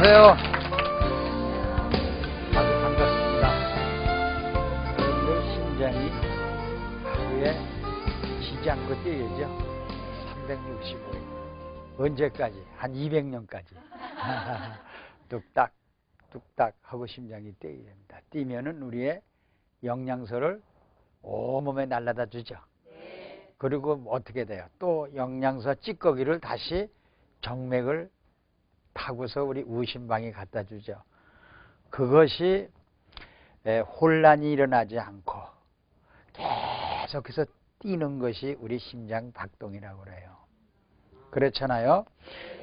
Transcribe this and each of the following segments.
안녕하세요. 아주 반갑습니다. 여러분들 심장이 하루에 쉬지 않고 뛰어야죠. 365일. 언제까지? 한 200년까지. 뚝딱 뚝딱 하고 심장이 뛰어야 됩니다. 뛰면은 우리의 영양소를 온몸에 날라다 주죠. 그리고 어떻게 돼요? 또 영양소 찌꺼기를 다시 정맥을 타고서 우리 우심방에 갖다 주죠. 그것이 혼란이 일어나지 않고 계속해서 뛰는 것이 우리 심장 박동이라고 그래요. 그렇잖아요.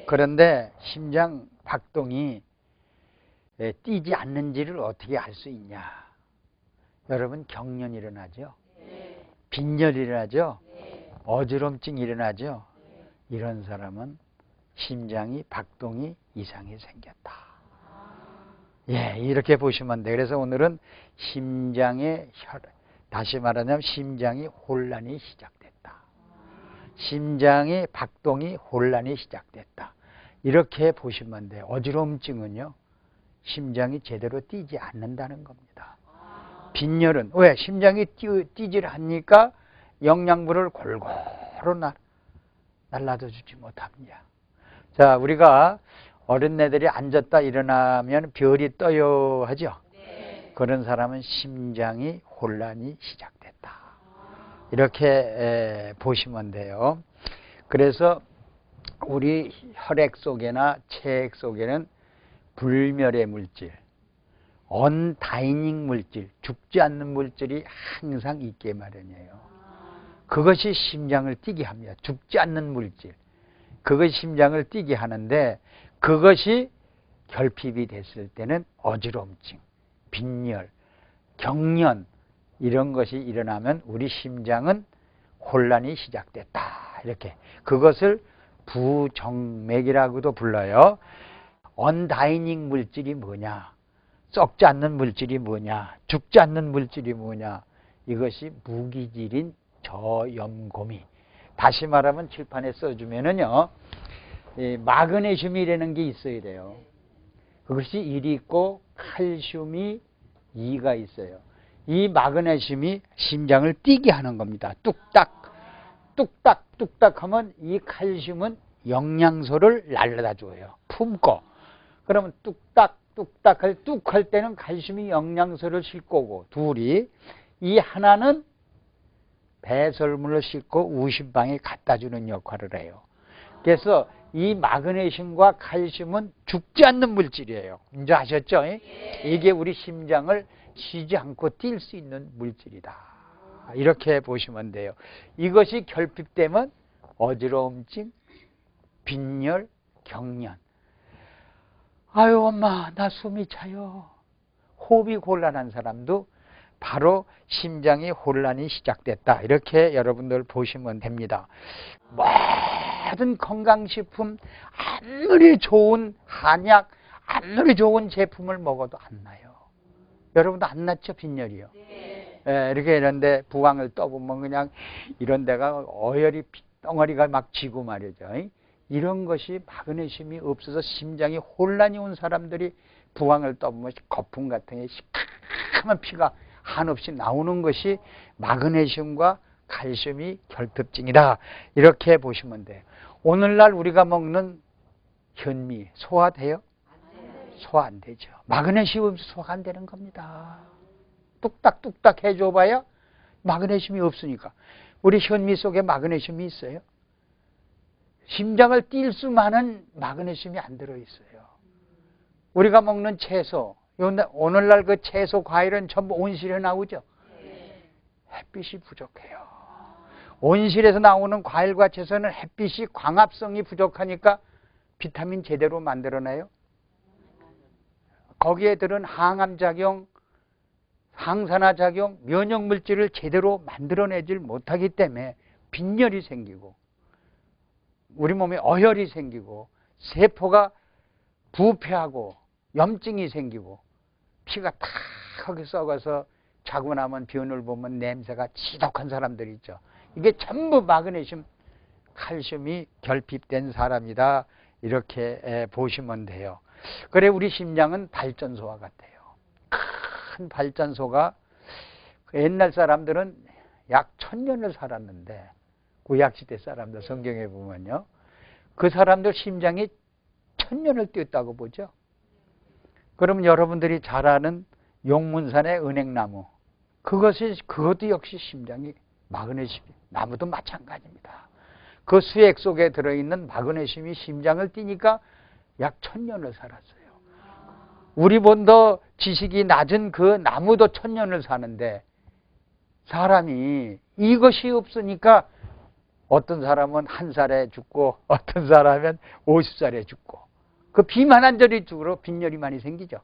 그런데 심장 박동이 뛰지 않는지를 어떻게 알 수 있냐? 여러분, 경련이 일어나죠. 빈혈이 일어나죠. 어지럼증이 일어나죠. 이런 사람은 심장이 박동이 이상이 생겼다. 예, 이렇게 보시면 돼요. 그래서 오늘은 심장의 다시 말하자면 심장이 혼란이 시작됐다. 심장의 박동이 혼란이 시작됐다. 이렇게 보시면 돼요. 어지럼증은요, 심장이 제대로 뛰지 않는다는 겁니다. 빈혈은 왜? 심장이 뛰질 않으니까 영양분을 골고루 날라다 주지 못합니다. 자, 우리가 어린애들이 앉았다 일어나면 별이 떠요 하죠. 그런 사람은 심장이 혼란이 시작됐다. 이렇게 보시면 돼요. 그래서 우리 혈액 속에나 체액 속에는 불멸의 물질, 언다이닝 물질, 죽지 않는 물질이 항상 있게 마련이에요. 그것이 심장을 뛰게 합니다. 죽지 않는 물질. 그것이 심장을 뛰게 하는데, 그것이 결핍이 됐을 때는 어지럼증, 빈혈, 경련 이런 것이 일어나면 우리 심장은 혼란이 시작됐다. 이렇게. 그것을 부정맥이라고도 불러요. 언다이닝 물질이 뭐냐? 썩지 않는 물질이 뭐냐? 죽지 않는 물질이 뭐냐? 이것이 무기질인 저염고미. 다시 말하면 칠판에 써주면은요, 마그네슘이라는 게 있어야 돼요. 그것이 1이 있고 칼슘이 2가 있어요. 이 마그네슘이 심장을 뛰게 하는 겁니다. 뚝딱 뚝딱 뚝딱 하면 이 칼슘은 영양소를 날려다 줘요. 품고. 그러면 뚝딱 뚝딱 뚝할 때는 칼슘이 영양소를 싣고 오고, 둘이 이 하나는 배설물을 싣고 우심방에 갖다 주는 역할을 해요. 그래서 이 마그네슘과 칼슘은 죽지 않는 물질이에요. 이제 아셨죠? 이게 우리 심장을 쉬지 않고 뛸 수 있는 물질이다. 이렇게 보시면 돼요. 이것이 결핍되면 어지러움증, 빈혈, 경련. 아유, 엄마, 나 숨이 차요. 호흡이 곤란한 사람도 바로 심장의 혼란이 시작됐다. 이렇게 여러분들 보시면 됩니다. 모든 건강식품, 아무리 좋은 한약, 아무리 좋은 제품을 먹어도 안 나요. 여러분도 안 났죠? 빈혈이요. 네. 이렇게 이런데 부항을 떠보면 그냥 이런 데가 어혈이 덩어리가 막 지고 말이죠. 이런 것이 마그네슘이 없어서 심장에 혼란이 온 사람들이 부항을 떠보면 거품 같은 게 시커먼 피가 한없이 나오는 것이 마그네슘과 칼슘이 결핍증이다. 이렇게 보시면 돼요. 오늘날 우리가 먹는 현미 소화돼요? 소화 안 되죠. 마그네슘 없이 소화가 안 되는 겁니다. 뚝딱뚝딱 해줘봐야 마그네슘이 없으니까. 우리 현미 속에 마그네슘이 있어요. 심장을 뛸 수만은 마그네슘이 안 들어있어요. 우리가 먹는 채소, 오늘날 그 채소 과일은 전부 온실에 나오죠. 햇빛이 부족해요. 온실에서 나오는 과일과 채소는 햇빛이 광합성이 부족하니까 비타민 제대로 만들어내요. 거기에 들은 항암작용, 항산화작용, 면역물질을 제대로 만들어내질 못하기 때문에 빈혈이 생기고 우리 몸에 어혈이 생기고 세포가 부패하고 염증이 생기고 피가 탁하게 썩어서 자고 나면 변을 보면 냄새가 지독한 사람들이 있죠. 이게 전부 마그네슘, 칼슘이 결핍된 사람이다. 이렇게 보시면 돼요. 그래 우리 심장은 발전소와 같아요. 큰 발전소가 옛날 사람들은 약 1000년을 살았는데 구약시대 사람들 성경에 보면요. 그 사람들 심장이 1000년을 뛰었다고 보죠. 그러면 여러분들이 잘 아는 용문산의 은행나무 그것도 역시 심장이 마그네슘 나무도 마찬가지입니다. 그 수액 속에 들어있는 마그네슘이 심장을 뛰니까 약 1000년을 살았어요. 우리보다 지식이 낮은 그 나무도 1000년을 사는데 사람이 이것이 없으니까 어떤 사람은 1살에 죽고 어떤 사람은 50살에 죽고 그 비만한 절이 죽으러 빈혈이 많이 생기죠.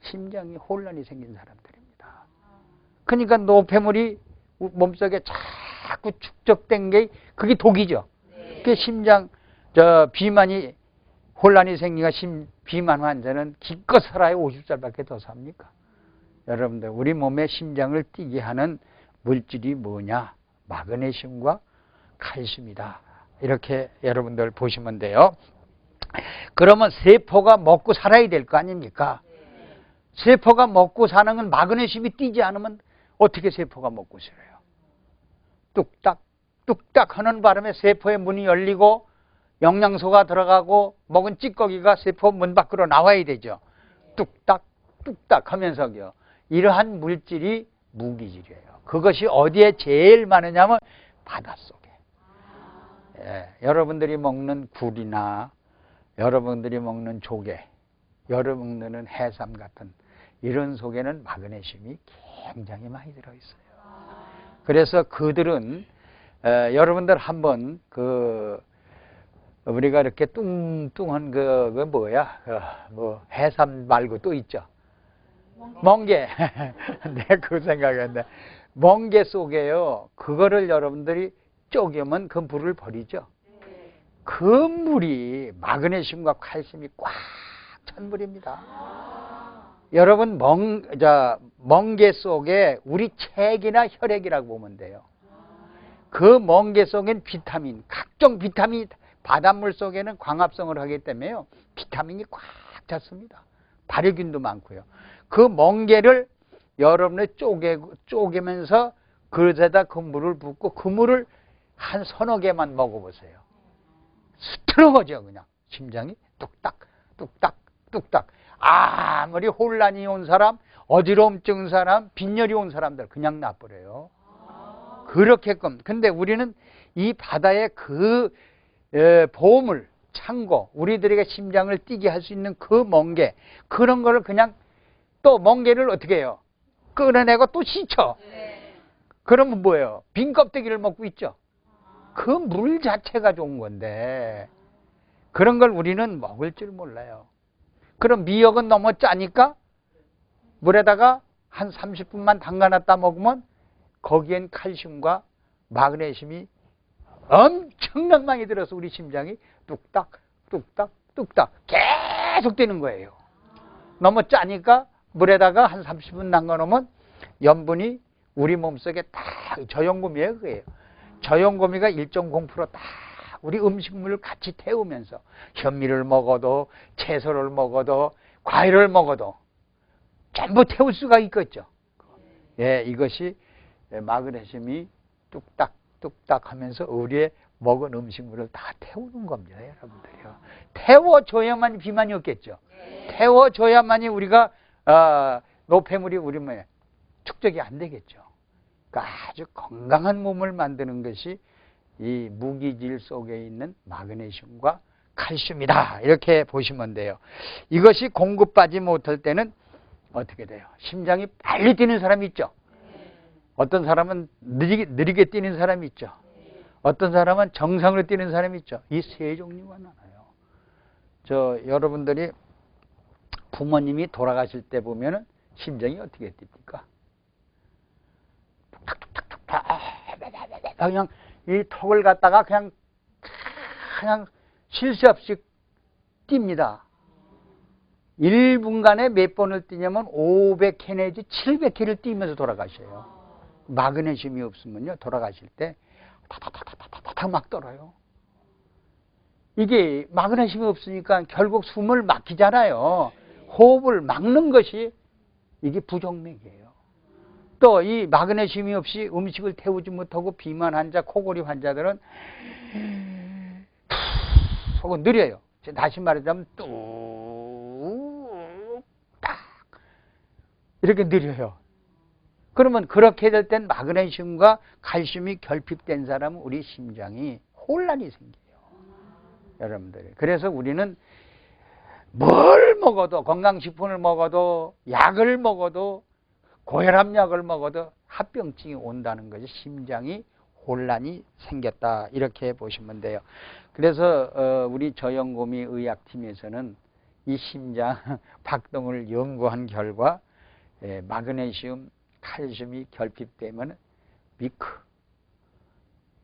심장이 혼란이 생긴 사람들입니다. 그러니까 노폐물이 몸속에 자꾸 축적된 게 그게 독이죠. 그 심장 비만이 혼란이 생기니까 비만 환자는 기껏 살아야 50살밖에 더 삽니까? 여러분들 우리 몸의 심장을 뛰게 하는 물질이 뭐냐? 마그네슘과 칼슘이다. 이렇게 여러분들 보시면 돼요. 그러면 세포가 먹고 살아야 될 거 아닙니까? 세포가 먹고 사는 건 마그네슘이 뛰지 않으면 어떻게 세포가 먹고 살아요? 뚝딱 뚝딱 하는 바람에 세포의 문이 열리고 영양소가 들어가고 먹은 찌꺼기가 세포 문 밖으로 나와야 되죠. 뚝딱 뚝딱 하면서요. 이러한 물질이 무기질이에요. 그것이 어디에 제일 많으냐면 바닷속에. 여러분들이 먹는 굴이나 여러분들이 먹는 조개, 여러분들이 먹는 해삼 같은 이런 속에는 마그네슘이 굉장히 많이 들어있어요. 그래서 그들은 여러분들 한번 우리가 이렇게 뚱뚱한 그 뭐야? 뭐 해삼 말고 또 있죠. 멍게. 내가 그 생각했는데 멍게 속에요. 그거를 여러분들이 쪼개면 그 물을 버리죠. 그 물이 마그네슘과 칼슘이 꽉 찬 물입니다. 여러분 멍게 속에 우리 책이나 혈액이라고 보면 돼요. 그 멍게 속엔 비타민, 각종 비타민이 바닷물 속에는 광합성을 하기 때문에요. 비타민이 꽉 찼습니다. 발효균도 많고요. 그 멍게를 여러분이 쪼개면서 그릇에다 그 물을 붓고 그 물을 한 서너 개만 먹어보세요. 스트러거죠. 그냥 심장이 뚝딱 뚝딱 뚝딱. 아무리 혼란이 온 사람, 어지러움증 온 사람, 빈혈이 온 사람들 그냥 놔버려요. 그렇게끔. 근데 우리는 이 바다의 그 보물, 창고, 우리들에게 심장을 뛰게 할 수 있는 그 멍게, 그런 거를 그냥 또 멍게를 어떻게 해요? 끌어내고 또 씻죠. 그러면 뭐예요? 빈 껍데기를 먹고 있죠. 그 물 자체가 좋은 건데 그런 걸 우리는 먹을 줄 몰라요. 그럼 미역은 너무 짜니까 물에다가 한 30분만 담가놨다 먹으면 거기엔 칼슘과 마그네슘이 엄청나게 많이 들어서 우리 심장이 뚝딱 뚝딱 뚝딱 계속 되는 거예요. 너무 짜니까 물에다가 한 30분 담가놓으면 염분이 우리 몸속에 딱 저염금이에요. 그게요. 저염금이가 1.0% 딱 우리 음식물을 같이 태우면서 현미를 먹어도 채소를 먹어도 과일을 먹어도 전부 태울 수가 있겠죠. 이것이 마그네슘이 뚝딱 뚝딱 하면서 우리의 먹은 음식물을 다 태우는 겁니다. 여러분들이요. 태워줘야만 비만이 없겠죠. 태워줘야만이 우리가 노폐물이 우리 몸에 축적이 안 되겠죠. 그러니까 아주 건강한 몸을 만드는 것이 이 무기질 속에 있는 마그네슘과 칼슘이다. 이렇게 보시면 돼요. 이것이 공급받지 못할 때는 어떻게 돼요? 심장이 빨리 뛰는 사람이 있죠. 어떤 사람은 느리게 뛰는 사람이 있죠. 어떤 사람은 정상으로 뛰는 사람이 있죠. 이 세 종류가 나눠요. 여러분들이 부모님이 돌아가실 때 보면은 심장이 어떻게 뜁니까? 툭탁툭탁툭탁 그냥 이 턱을 갖다가 그냥 쉴 새 없이 뜁니다. 1분간에 몇 번을 뛰냐면 500회 내지 700회를 뛰면서 돌아가셔요. 마그네슘이 없으면요 돌아가실 때 타타타타타타 막 떨어요. 이게 마그네슘이 없으니까 결국 숨을 막히잖아요. 호흡을 막는 것이 이게 부정맥이에요. 또 이 마그네슘이 없이 음식을 태우지 못하고 비만 환자, 코골이 환자들은 툭 하고 느려요. 다시 말하자면 뚝딱 이렇게 느려요. 그러면 그렇게 될 땐 마그네슘과 칼슘이 결핍된 사람은 우리 심장이 혼란이 생겨요. 여러분들이. 그래서 우리는 뭘 먹어도, 건강식품을 먹어도, 약을 먹어도, 고혈압약을 먹어도 합병증이 온다는 것이 심장이 혼란이 생겼다, 이렇게 보시면 돼요. 그래서 우리 저영고미 의학팀에서는 이 심장 박동을 연구한 결과 마그네슘, 칼슘이 결핍되면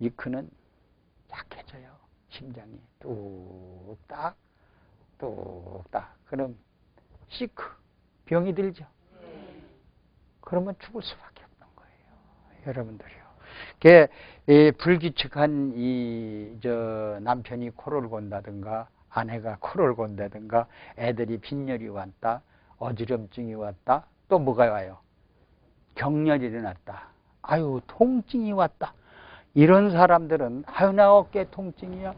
위크는 약해져요. 심장이 뚝딱 뚝딱. 그럼 시크, 병이 들죠. 그러면 죽을 수밖에 없는 거예요. 여러분들이요. 불규칙한 남편이 코를 곤다든가 아내가 코를 곤다든가 애들이 빈혈이 왔다, 어지럼증이 왔다, 또 뭐가 와요? 경련이 일어났다. 아유, 통증이 왔다. 이런 사람들은 아유, 나 어깨 통증이야,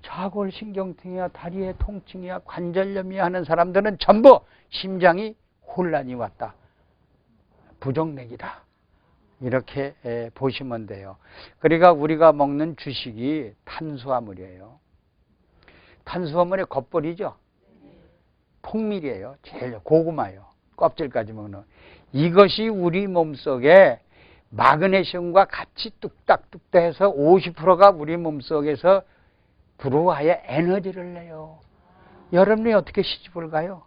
좌골신경통이야, 다리에 통증이야, 관절염이야 하는 사람들은 전부 심장이 혼란이 왔다. 부정맥이다. 이렇게 보시면 돼요. 그러니까 우리가 먹는 주식이 탄수화물이에요. 탄수화물의 겉벌이죠. 통밀이에요. 제일 고구마요. 껍질까지 먹는. 이것이 우리 몸속에 마그네슘과 같이 뚝딱뚝딱 해서 50%가 우리 몸속에서 들어와야 에너지를 내요. 여러분이 어떻게 시집을 가요?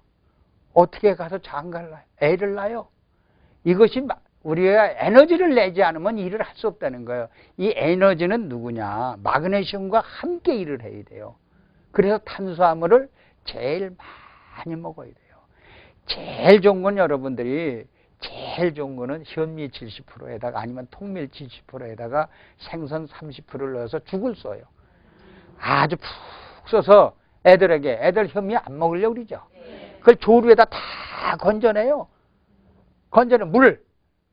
어떻게 가서 장가를 낳아요? 애를 낳아요? 이것이 우리가 에너지를 내지 않으면 일을 할 수 없다는 거예요. 이 에너지는 누구냐? 마그네슘과 함께 일을 해야 돼요. 그래서 탄수화물을 제일 많이 먹어야 돼요. 제일 좋은 건 여러분들이 제일 좋은 거는 현미 70%에다가 아니면 통밀 70%에다가 생선 30%를 넣어서 죽을 써요. 아주 푹 써서 애들 현미 안 먹으려고 그러죠. 그걸 조류에다 다 건져내요. 건져낸 물,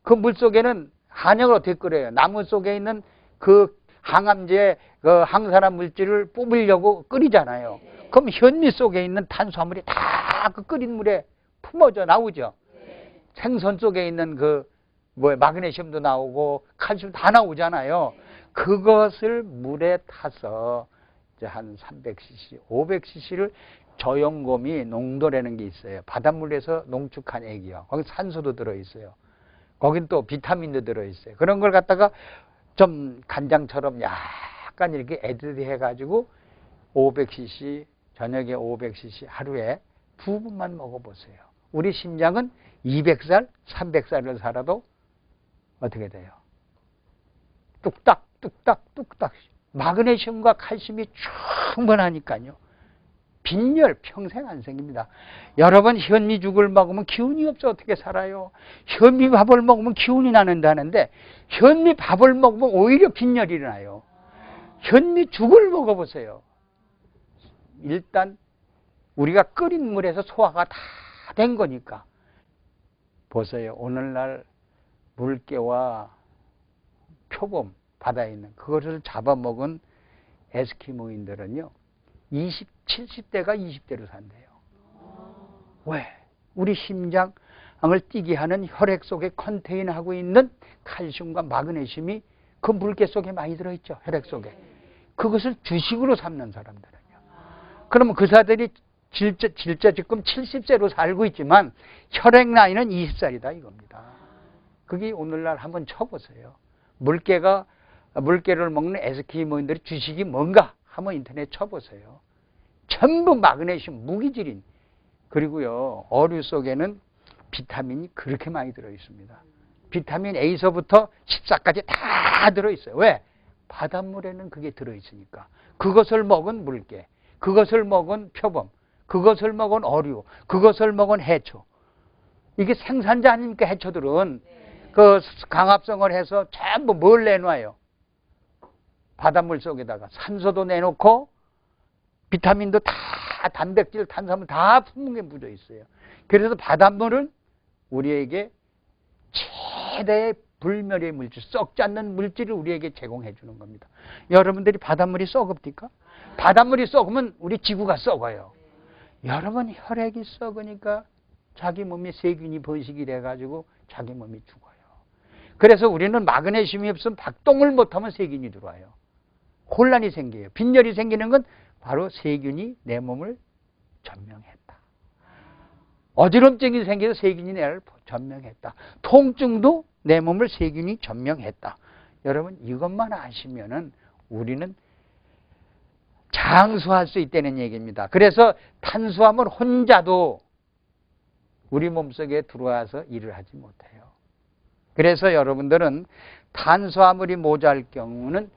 그 물 속에는 한약을 어떻게 끓여요? 나무 속에 있는 그 항암제, 그 항산화 물질을 뽑으려고 끓이잖아요. 그럼 현미 속에 있는 탄수화물이 다 그 끓인 물에 품어져 나오죠. 생선 속에 있는 마그네슘도 나오고 칼슘 다 나오잖아요. 그것을 물에 타서 이제 한 300cc, 500cc를 저염곰이 농도라는 게 있어요. 바닷물에서 농축한 액이요. 거기 산소도 들어있어요. 거긴 또 비타민도 들어있어요. 그런 걸 갖다가 좀 간장처럼 약간 이렇게 애드리 해가지고 500cc, 저녁에 500cc 하루에 2분만 먹어보세요. 우리 심장은 200살, 300살을 살아도 어떻게 돼요? 뚝딱, 뚝딱, 뚝딱. 마그네슘과 칼슘이 충분하니까요. 빈혈 평생 안 생깁니다. 여러분 현미죽을 먹으면 기운이 없어 어떻게 살아요? 현미밥을 먹으면 기운이 나는다는데 현미밥을 먹으면 오히려 빈혈이 일어나요. 현미죽을 먹어보세요. 일단 우리가 끓인 물에서 소화가 다 된 거니까. 보세요. 오늘날 물개와 표범, 바다에 있는 그것을 잡아먹은 에스키모인들은요. 70대가 20대로 산대요. 왜? 우리 심장을 뛰게 하는 혈액 속에 컨테이너하고 있는 칼슘과 마그네슘이 그 물개 속에 많이 들어있죠. 혈액 속에. 그것을 주식으로 삼는 사람들은요. 그러면 그 사람들이 질자 지금 70세로 살고 있지만 혈액 나이는 20살이다 이겁니다. 그게 오늘날 한번 쳐보세요. 물개를 먹는 에스키모인들의 주식이 뭔가 한번 인터넷 쳐보세요. 전부 마그네슘, 무기질인. 그리고요, 어류 속에는 비타민이 그렇게 많이 들어있습니다. 비타민 A서부터 14까지 다 들어있어요. 왜? 바닷물에는 그게 들어있으니까. 그것을 먹은 물개, 그것을 먹은 표범, 그것을 먹은 어류, 그것을 먹은 해초. 이게 생산자 아닙니까? 해초들은. 그 강합성을 해서 전부 뭘 내놔요? 바닷물 속에다가 산소도 내놓고 비타민도 다 단백질, 탄수화물 다 풍부하게 묻어 있어요. 그래서 바닷물은 우리에게 최대의 불멸의 물질, 썩지 않는 물질을 우리에게 제공해 주는 겁니다. 여러분들이 바닷물이 썩읍니까? 바닷물이 썩으면 우리 지구가 썩어요. 여러분 혈액이 썩으니까 자기 몸에 세균이 번식이 돼가지고 자기 몸이 죽어요. 그래서 우리는 마그네슘이 없으면 박동을 못하면 세균이 들어와요. 혼란이 생겨요. 빈혈이 생기는 건 바로 세균이 내 몸을 점령했다. 어지럼증이 생겨서 세균이 나를 점령했다. 통증도 내 몸을 세균이 점령했다. 여러분 이것만 아시면은 우리는 장수할 수 있다는 얘기입니다. 그래서 탄수화물 혼자도 우리 몸속에 들어와서 일을 하지 못해요. 그래서 여러분들은 탄수화물이 모자랄 경우는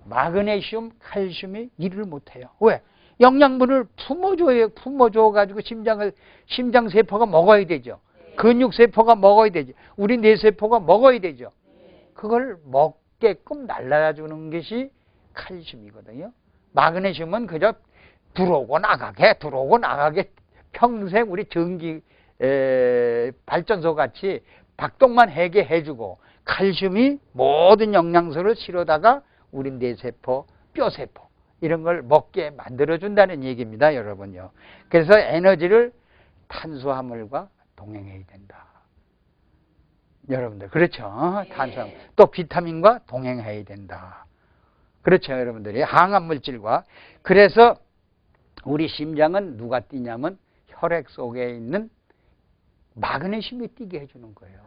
마그네슘, 칼슘이 일을 못해요. 왜? 영양분을 품어줘가지고 심장세포가 먹어야 되죠. 근육세포가 먹어야 되죠. 우리 뇌세포가 먹어야 되죠. 그걸 먹게끔 날라주는 것이 칼슘이거든요. 마그네슘은 그저 들어오고 나가게 평생 우리 전기 발전소 같이 박동만 하게 해주고, 칼슘이 모든 영양소를 실어다가 우리 뇌세포, 뼈세포 이런 걸 먹게 만들어준다는 얘기입니다, 여러분요. 그래서 에너지를 탄수화물과 동행해야 된다. 여러분들, 그렇죠? 탄수화물. 또 비타민과 동행해야 된다. 그렇죠, 여러분들이. 항암물질과. 그래서 우리 심장은 누가 뛰냐면 혈액 속에 있는 마그네슘이 뛰게 해주는 거예요.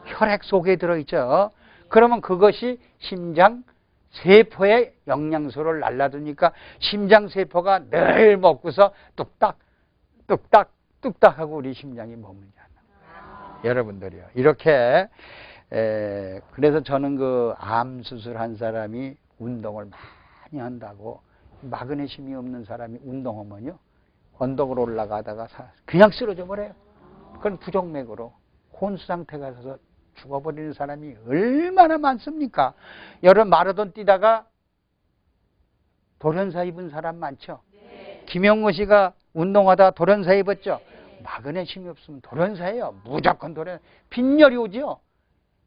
혈액 속에 들어있죠. 그러면 그것이 심장 세포에 영양소를 날라두니까 심장세포가 늘 먹고서 뚝딱 하고 우리 심장이 머물잖아요. 여러분들이요. 이렇게 그래서 저는 그 암 수술한 사람이 운동을 많이 한다고, 마그네슘이 없는 사람이 운동하면요 언덕으로 올라가다가 그냥 쓰러져 버려요. 그건 부정맥으로 혼수 상태가 돼서 죽어버리는 사람이 얼마나 많습니까? 여러분 마라톤 뛰다가 돌연사 입은 사람 많죠? 네. 김영모 씨가 운동하다 돌연사 입었죠? 네. 마그네슘이 없으면 돌연사예요. 무조건 돌연사. 빈혈이 오죠?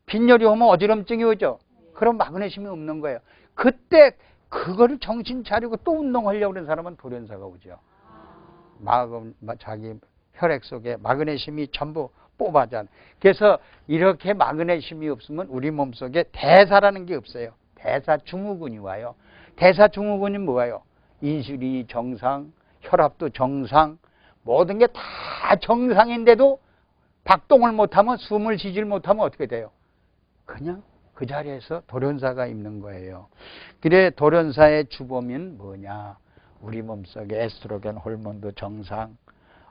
빈혈이 오면 어지럼증이 오죠? 네. 그럼 마그네슘이 없는 거예요. 그때 그거를 정신 차리고 또 운동하려고 하는 사람은 돌연사가 오죠. 자기 혈액 속에 마그네슘이 전부 뽑아잖아요. 그래서 이렇게 마그네슘이 없으면 우리 몸속에 대사라는 게 없어요. 대사증후군이 와요. 대사증후군이 뭐예요? 인슐린이 정상, 혈압도 정상, 모든 게 다 정상인데도 박동을 못하면, 숨을 쉬질 못하면 어떻게 돼요? 그냥 그 자리에서 돌연사가 있는 거예요. 그래 돌연사의 주범인 뭐냐? 우리 몸속에 에스트로겐 호르몬도 정상,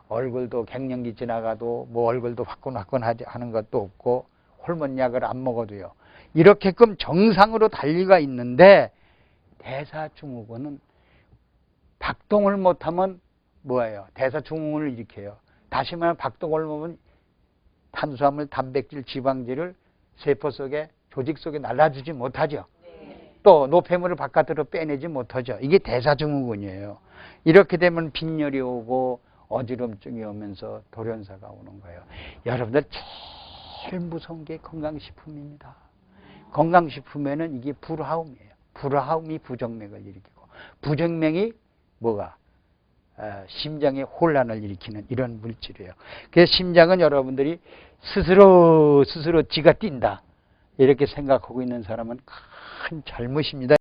얼굴도 갱년기 지나가도 뭐 얼굴도 화끈화끈 하는 것도 없고, 호르몬 약을 안 먹어도요. 이렇게끔 정상으로 달리가 있는데, 대사증후군은 박동을 못하면 뭐예요? 대사증후군을 일으켜요. 다시 말하면 박동을 못하면 탄수화물, 단백질, 지방질을 세포 속에, 조직 속에 날라주지 못하죠. 또 노폐물을 바깥으로 빼내지 못하죠. 이게 대사증후군이에요. 이렇게 되면 빈혈이 오고 어지럼증이 오면서 돌연사가 오는 거예요. 여러분들 제일 무서운 게 건강식품입니다. 건강식품에는 이게 불화음이에요. 불화음이 부정맥을 일으키고, 부정맥이 뭐가? 심장에 혼란을 일으키는 이런 물질이에요. 그래서 심장은 여러분들이 스스로 지가 뛴다 이렇게 생각하고 있는 사람은 큰 잘못입니다.